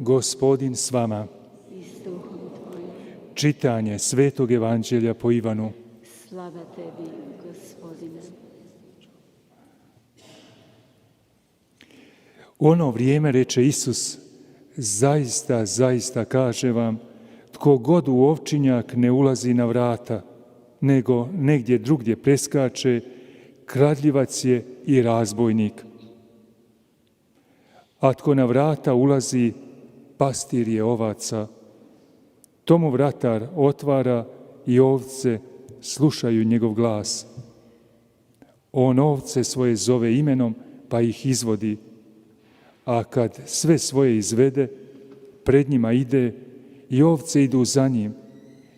Gospodin s vama. Čitanje Svetog Evanđelja po Ivanu. Slava tebi, Gospodine. U ono vrijeme reče Isus, zaista, zaista kaže vam, tko god u ovčinjak ne ulazi na vrata, nego negdje drugdje preskače, kradljivac je i razbojnik. A tko na vrata ulazi, pastir je ovaca. Tomu vratar otvara i ovce slušaju njegov glas. On ovce svoje zove imenom, pa ih izvodi. A kad sve svoje izvede, pred njima ide i ovce idu za njim,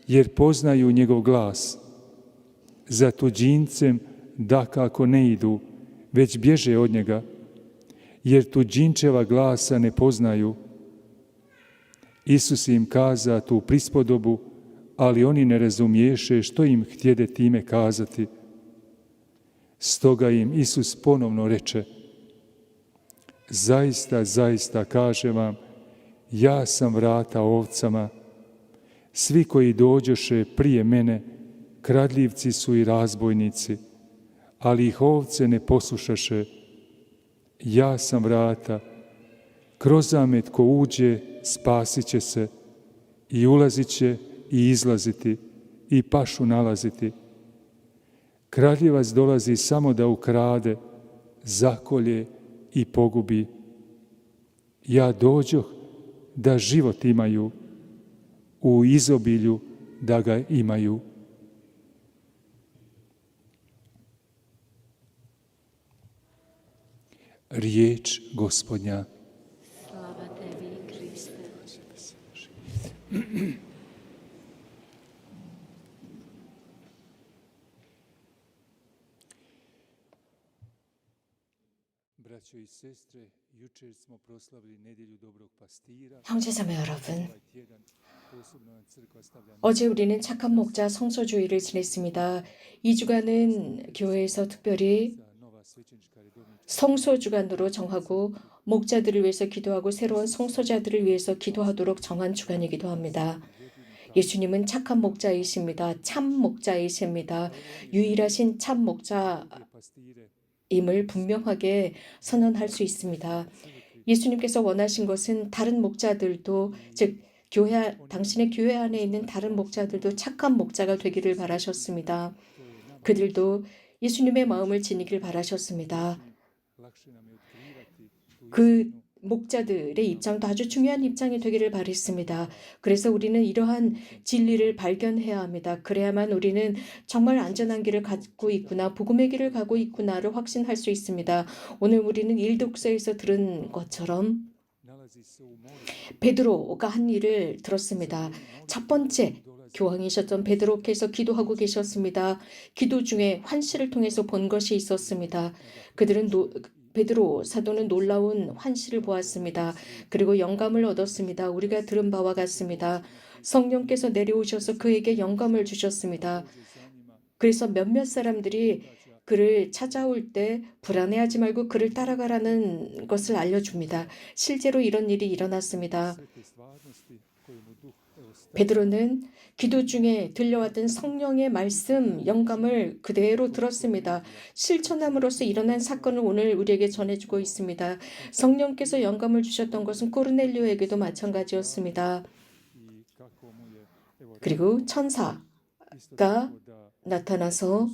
jer poznaju njegov glas. Za tuđincem dakako ne idu, već bježe od njega, jer tuđinčeva glasa ne poznaju. Isus im kaza tu prispodobu, ali oni ne razumiješe što im htjede time kazati. Stoga im Isus ponovno reče, zaista, zaista kažem vam, ja sam vrata ovcama. Svi koji dođoše prije mene, kradljivci su i razbojnici, ali ih ovce ne poslušaše. Ja sam vrata, kroz zamet ko uđe, spasit će se, i ulazit će i izlaziti, i pašu nalaziti. Kradljivac dolazi samo da ukrade, zakolje i pogubi. Ja dođoh da život imaju, u izobilju da ga imaju. Riječ Gospodnja. Slava tebi, Kriste. Braćo i sestre, jučer smo proslavili nedjelju dobrog pastira. 형제자매 여러분, 어제 우리는 착한 목자 성소주의를 지냈습니다. 이 주간은 교회에서 특별히 성소 주간으로 정하고 목자들을 위해서 기도하고 새로운 성소자들을 위해서 기도하도록 정한 주간이기도 합니다. 예수님은 착한 목자이십니다. 참 목자이십니다. 유일하신 참 목자임을 분명하게 선언할 수 있습니다. 예수님께서 원하신 것은 다른 목자들도, 즉 당신의 교회 안에 있는 다른 목자들도 착한 목자가 되기를 바라셨습니다. 그들도 예수님의 마음을 지니길 바라셨습니다. 그 목자들의 입장도 아주 중요한 입장이 되기를 바랬습니다. 그래서 우리는 이러한 진리를 발견해야 합니다. 그래야만 우리는 정말 안전한 길을 갖고 있구나, 복음의 길을 가고 있구나를 확신할 수 있습니다. 오늘 우리는 일독서에서 들은 것처럼 베드로가 한 일을 들었습니다. 첫 번째, 교황이셨던 베드로께서 기도하고 계셨습니다. 기도 중에 환시를 통해서 본 것이 있었습니다. 베드로 사도는 놀라운 환시를 보았습니다. 그리고 영감을 얻었습니다. 우리가 들은 바와 같습니다. 성령께서 내려오셔서 그에게 영감을 주셨습니다. 그래서 몇몇 사람들이 그를 찾아올 때 불안해하지 말고 그를 따라가라는 것을 알려줍니다. 실제로 이런 일이 일어났습니다. 베드로는 기도 중에 들려왔던 성령의 말씀, 영감을 그대로 들었습니다. 실천함으로써 일어난 사건을 오늘 우리에게 전해주고 있습니다. 성령께서 영감을 주셨던 것은 고르넬료에게도 마찬가지였습니다. 그리고 천사가 나타나서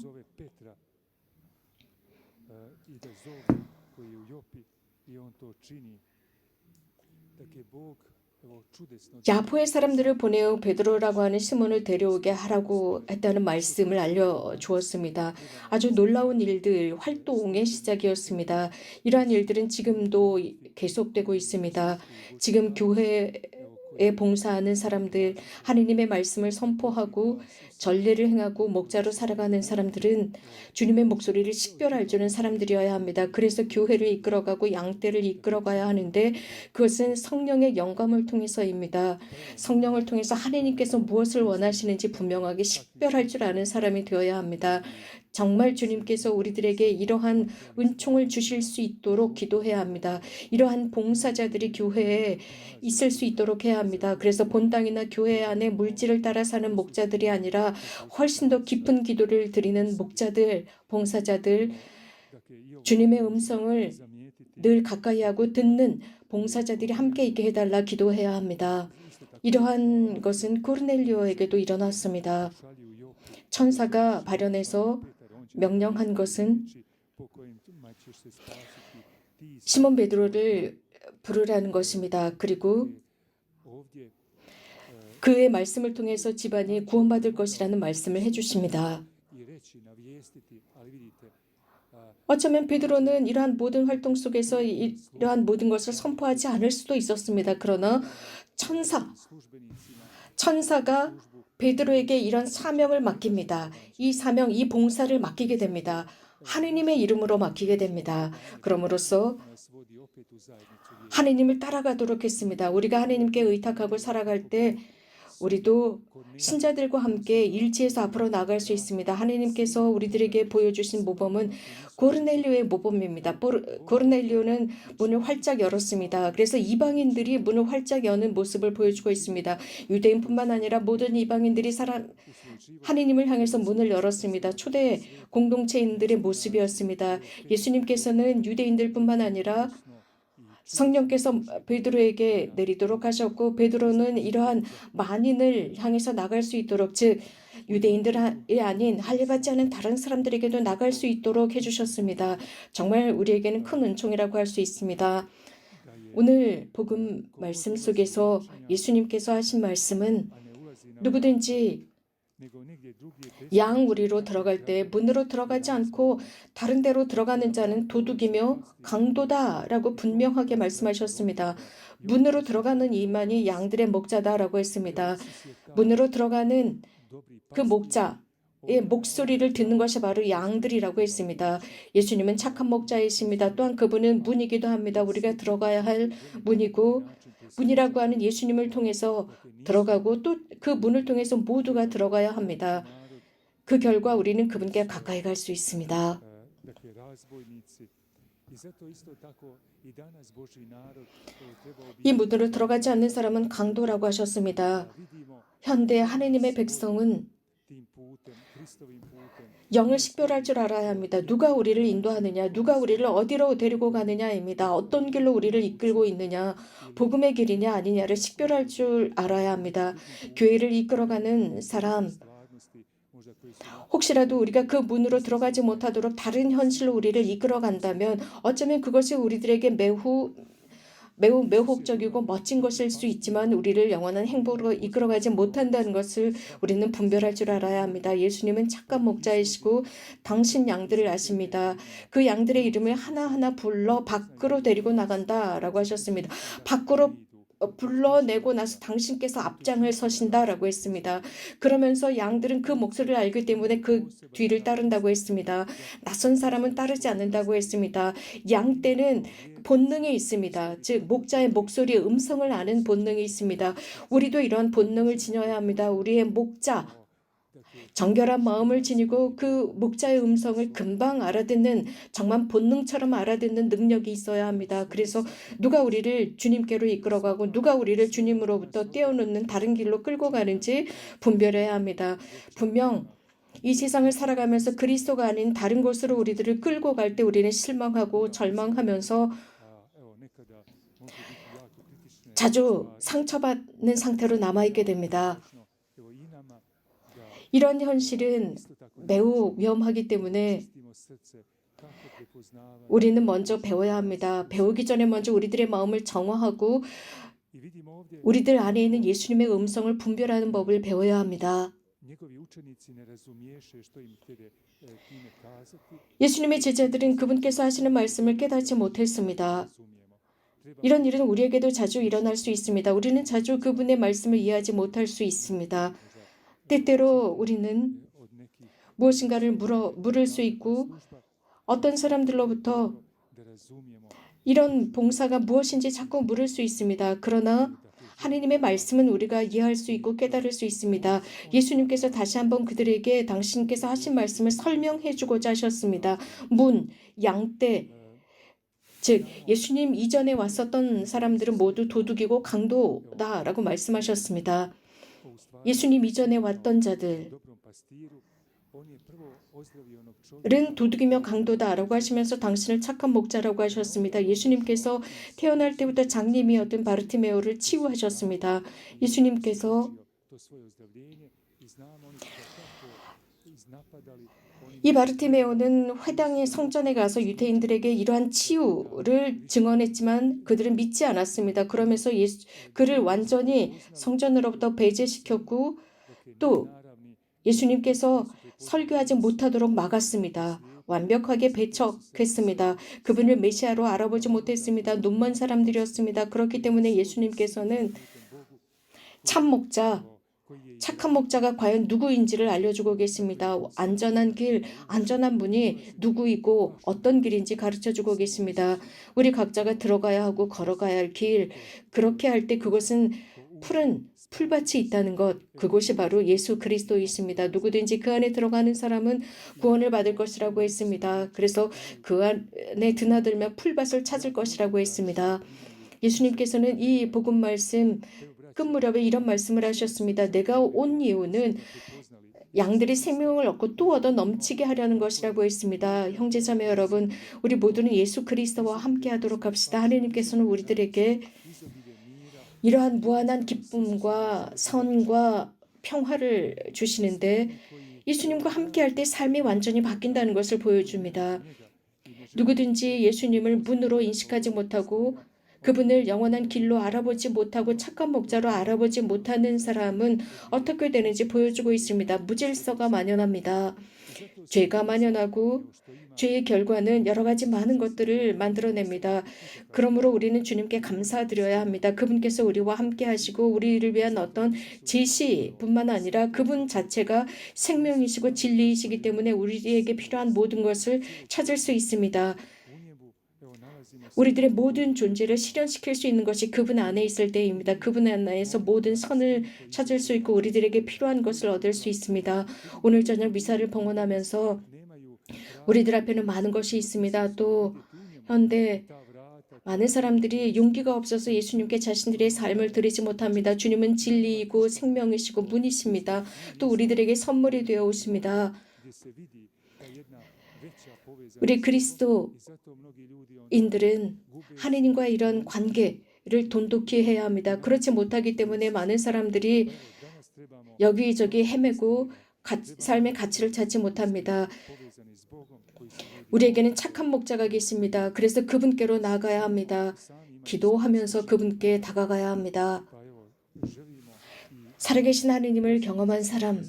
야포의 사람들을 보내어 베드로라고 하는 시몬을 데려오게 하라고 했다는 말씀을 알려주었습니다. 아주 놀라운 일들, 활동의 시작이었습니다. 이러한 일들은 지금도 계속되고 있습니다. 지금 교회에 봉사하는 사람들, 하느님의 말씀을 선포하고 전례를 행하고 목자로 살아가는 사람들은 주님의 목소리를 식별할 줄 아는 사람들이어야 합니다. 그래서 교회를 이끌어가고 양떼를 이끌어가야 하는데 그것은 성령의 영감을 통해서입니다. 성령을 통해서 하느님께서 무엇을 원하시는지 분명하게 식별할 줄 아는 사람이 되어야 합니다. 정말 주님께서 우리들에게 이러한 은총을 주실 수 있도록 기도해야 합니다. 이러한 봉사자들이 교회에 있을 수 있도록 해야 합니다. 그래서 본당이나 교회 안에 물질을 따라 사는 목자들이 아니라 훨씬 더 깊은 기도를 드리는 목자들, 봉사자들, 주님의 음성을 늘 가까이 하고 듣는 봉사자들이 함께 있게 해달라 기도해야 합니다. 이러한 것은 고르넬리오에게도 일어났습니다. 천사가 발현해서 명령한 것은 시몬 베드로를 부르라는 것입니다. 그리고 그의 말씀을 통해서 집안이 구원받을 것이라는 말씀을 해주십니다. 어쩌면 베드로는 이러한 모든 활동 속에서 이러한 모든 것을 선포하지 않을 수도 있었습니다. 그러나 천사가 베드로에게 이런 사명을 맡깁니다. 이 사명, 이 봉사를 맡기게 됩니다. 하느님의 이름으로 맡기게 됩니다. 그럼으로써 하느님을 따라가도록 했습니다. 우리가 하느님께 의탁하고 살아갈 때 우리도 신자들과 함께 일치해서 앞으로 나아갈 수 있습니다. 하느님께서 우리들에게 보여주신 모범은 고르넬리오의 모범입니다. 고르넬리오는 문을 활짝 열었습니다. 그래서 이방인들이 문을 활짝 여는 모습을 보여주고 있습니다. 유대인뿐만 아니라 모든 이방인들이 하느님을 향해서 문을 열었습니다. 초대 공동체인들의 모습이었습니다. 예수님께서는 유대인들뿐만 아니라 성령께서 베드로에게 내리도록 하셨고 베드로는 이러한 만인을 향해서 나갈 수 있도록 즉 유대인들이 아닌 할례받지 않은 다른 사람들에게도 나갈 수 있도록 해주셨습니다. 정말 우리에게는 큰 은총이라고 할 수 있습니다. 오늘 복음 말씀 속에서 예수님께서 하신 말씀은 누구든지 양 우리로 들어갈 때 문으로 들어가지 않고 다른 데로 들어가는 자는 도둑이며 강도다라고 분명하게 말씀하셨습니다. 문으로 들어가는 이만이 양들의 목자다라고 했습니다. 문으로 들어가는 그 목자의 목소리를 듣는 것이 바로 양들이라고 했습니다. 예수님은 착한 목자이십니다. 또한 그분은 문이기도 합니다. 우리가 들어가야 할 문이고 문이라고 하는 예수님을 통해서 들어가고 또 그 문을 통해서 모두가 들어가야 합니다. 그 결과 우리는 그분께 가까이 갈 수 있습니다. 이 문으로 들어가지 않는 사람은 강도라고 하셨습니다. 현대 하느님의 백성은 영을 식별할 줄 알아야 합니다. 누가 우리를 인도하느냐, 누가 우리를 어디로 데리고 가느냐입니다. 어떤 길로 우리를 이끌고 있느냐, 복음의 길이냐 아니냐를 식별할 줄 알아야 합니다. 교회를 이끌어가는 사람, 혹시라도 우리가 그 문으로 들어가지 못하도록 다른 현실로 우리를 이끌어간다면 어쩌면 그것이 우리들에게 매우 매혹적이고 멋진 것일 수 있지만 우리를 영원한 행복으로 이끌어가지 못한다는 것을 우리는 분별할 줄 알아야 합니다. 예수님은 착한 목자이시고 당신 양들을 아십니다. 그 양들의 이름을 하나하나 불러 밖으로 데리고 나간다라고 하셨습니다. 밖으로 불러내고 나서 당신께서 앞장을 서신다라고 했습니다. 그러면서 양들은 그 목소리를 알기 때문에 그 뒤를 따른다고 했습니다. 낯선 사람은 따르지 않는다고 했습니다. 양 떼는 본능이 있습니다. 즉 목자의 목소리의 음성을 아는 본능이 있습니다. 우리도 이런 본능을 지녀야 합니다. 우리의 목자 정결한 마음을 지니고 그 목자의 음성을 금방 알아듣는 정말 본능처럼 알아듣는 능력이 있어야 합니다. 그래서 누가 우리를 주님께로 이끌어가고 누가 우리를 주님으로부터 떼어놓는 다른 길로 끌고 가는지 분별해야 합니다. 분명 이 세상을 살아가면서 그리스도가 아닌 다른 곳으로 우리들을 끌고 갈 때 우리는 실망하고 절망하면서 자주 상처받는 상태로 남아있게 됩니다. 이런 현실은 매우 위험하기 때문에 우리는 먼저 배워야 합니다. 배우기 전에 먼저 우리들의 마음을 정화하고 우리들 안에 있는 예수님의 음성을 분별하는 법을 배워야 합니다. 예수님의 제자들은 그분께서 하시는 말씀을 깨닫지 못했습니다. 이런 일은 우리에게도 자주 일어날 수 있습니다. 우리는 자주 그분의 말씀을 이해하지 못할 수 있습니다. 때때로 우리는 무엇인가를 물을 수 있고 어떤 사람들로부터 이런 봉사가 무엇인지 자꾸 물을 수 있습니다. 그러나 하나님의 말씀은 우리가 이해할 수 있고 깨달을 수 있습니다. 예수님께서 다시 한번 그들에게 당신께서 하신 말씀을 설명해 주고자 하셨습니다. 문, 양떼, 즉 예수님 이전에 왔었던 사람들은 모두 도둑이고 강도다라고 말씀하셨습니다. 예수님 이전에 왔던 자들은 도둑이며 강도다라고 하시면서 당신을 착한 목자라고 하셨습니다. 예수님께서 태어날 때부터 장님이었던 바르티메오를 치유하셨습니다. 예수님께서 이 바르티메오는 회당의 성전에 가서 유대인들에게 이러한 치유를 증언했지만 그들은 믿지 않았습니다. 그러면서 그를 완전히 성전으로부터 배제시켰고 또 예수님께서 설교하지 못하도록 막았습니다. 완벽하게 배척했습니다. 그분을 메시아로 알아보지 못했습니다. 눈먼 사람들이었습니다. 그렇기 때문에 예수님께서는 참 목자, 착한 목자가 과연 누구인지를 알려주고 계십니다. 안전한 길, 안전한 문이 누구이고 어떤 길인지 가르쳐주고 계십니다. 우리 각자가 들어가야 하고 걸어가야 할 길, 그렇게 할 때 그것은 푸른 풀밭이 있다는 것, 그곳이 바로 예수 그리스도이십니다. 누구든지 그 안에 들어가는 사람은 구원을 받을 것이라고 했습니다. 그래서 그 안에 드나들며 풀밭을 찾을 것이라고 했습니다. 예수님께서는 이 복음 말씀 끝 무렵에 이런 말씀을 하셨습니다. 내가 온 이유는 양들이 생명을 얻고 또 얻어 넘치게 하려는 것이라고 했습니다. 형제자매 여러분, 우리 모두는 예수 그리스도와 함께 하도록 합시다. 하나님께서는 우리들에게 이러한 무한한 기쁨과 선과 평화를 주시는데 예수님과 함께 할 때 삶이 완전히 바뀐다는 것을 보여줍니다. 누구든지 예수님을 문으로 인식하지 못하고 그분을 영원한 길로 알아보지 못하고 착한 목자로 알아보지 못하는 사람은 어떻게 되는지 보여주고 있습니다. 무질서가 만연합니다. 죄가 만연하고 죄의 결과는 여러 가지 많은 것들을 만들어냅니다. 그러므로 우리는 주님께 감사드려야 합니다. 그분께서 우리와 함께 하시고 우리를 위한 어떤 제시뿐만 아니라 그분 자체가 생명이시고 진리이시기 때문에 우리에게 필요한 모든 것을 찾을 수 있습니다. 우리들의 모든 존재를 실현시킬 수 있는 것이 그분 안에 있을 때입니다. 그분 안에서 모든 선을 찾을 수 있고 우리들에게 필요한 것을 얻을 수 있습니다. 오늘 저녁 미사를 봉헌하면서 우리들 앞에는 많은 것이 있습니다. 또 현대 많은 사람들이 용기가 없어서 예수님께 자신들의 삶을 드리지 못합니다. 주님은 진리이고 생명이시고 문이십니다. 또 우리들에게 선물이 되어 오십니다. 우리 그리스도인들은 하느님과 이런 관계를 돈독히 해야 합니다. 그렇지 못하기 때문에 많은 사람들이 여기저기 헤매고 삶의 가치를 찾지 못합니다. 우리에게는 착한 목자가 계십니다. 그래서 그분께로 나아가야 합니다. 기도하면서 그분께 다가가야 합니다. 살아계신 하느님을 경험한 사람들,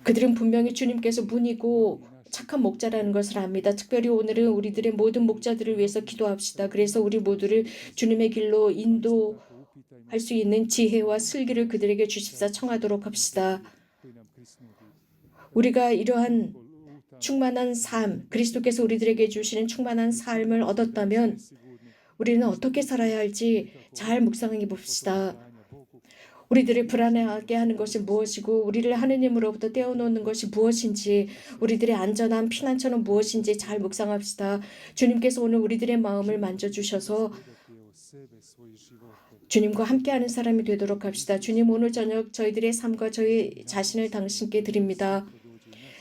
그들은 분명히 주님께서 문이고 착한 목자라는 것을 압니다. 특별히 오늘은 우리들의 모든 목자들을 위해서 기도합시다. 그래서 우리 모두를 주님의 길로 인도할 수 있는 지혜와 슬기를 그들에게 주십사 청하도록 합시다. 우리가 이러한 충만한 삶, 그리스도께서 우리들에게 주시는 충만한 삶을 얻었다면 우리는 어떻게 살아야 할지 잘 묵상해 봅시다. 우리들을 불안해하게 하는 것이 무엇이고 우리를 하느님으로부터 떼어놓는 것이 무엇인지 우리들의 안전한 피난처는 무엇인지 잘 묵상합시다. 주님께서 오늘 우리들의 마음을 만져주셔서 주님과 함께하는 사람이 되도록 합시다. 주님, 오늘 저녁 저희들의 삶과 저희 자신을 당신께 드립니다.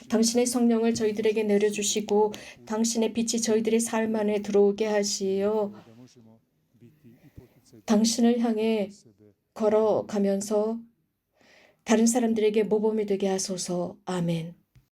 당신의 성령을 저희들에게 내려주시고 당신의 빛이 저희들의 삶 안에 들어오게 하시어 당신을 향해 걸어가면서 다른 사람들에게 모범이 되게 하소서. 아멘.